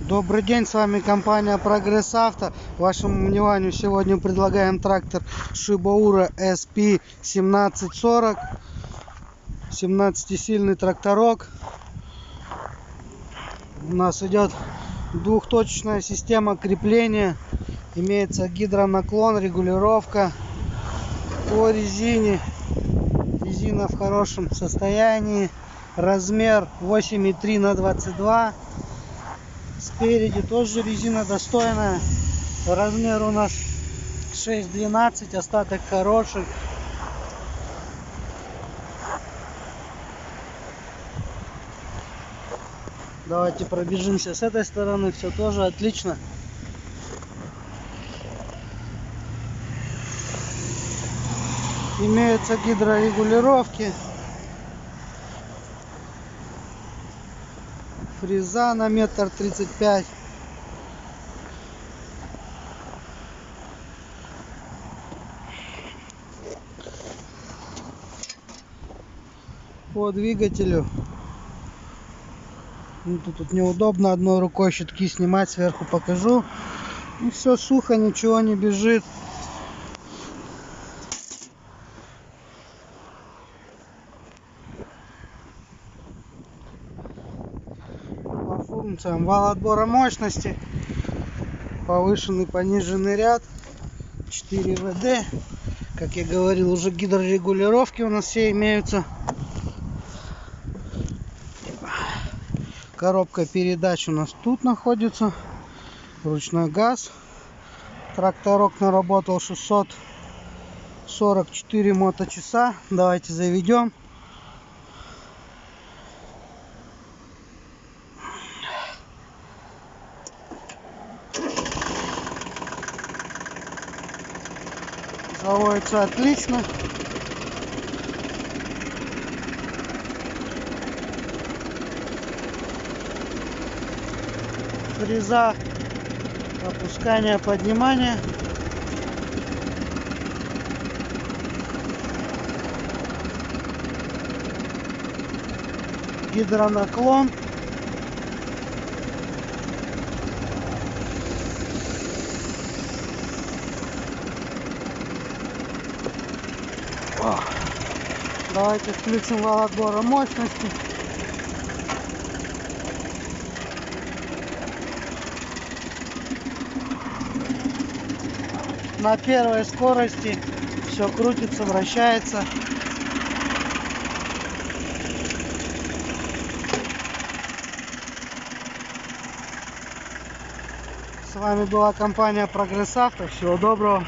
Добрый день, с вами компания Прогресс Авто. Вашему вниманию сегодня предлагаем трактор Шибаура SP 1740. 17-сильный тракторок. У нас идет двухточечная система крепления. Имеется гидронаклон, регулировка по резине. Резина в хорошем состоянии. Размер 8,3 на 22. Спереди тоже резина достойная. Размер у нас 6,12, остаток хороший. Давайте пробежимся с этой стороны. Все тоже отлично. Имеются гидрорегулировки. Фреза на 1,35 м. По двигателю. Ну, тут неудобно одной рукой щитки снимать, сверху покажу. И все сухо, ничего не бежит. По функциям: вал отбора мощности, повышенный, пониженный ряд, 4 ВД. Как я говорил, уже гидрорегулировки у нас все имеются. Коробка передач у нас тут находится. Ручной газ. Тракторок наработал 644 моточаса. Давайте заведем. Заводится отлично. Фреза, опускание, поднимание. Гидронаклон. Давайте включим вал отбора мощности. На первой скорости все крутится, вращается. С вами была компания Прогресс Авто. Всего доброго.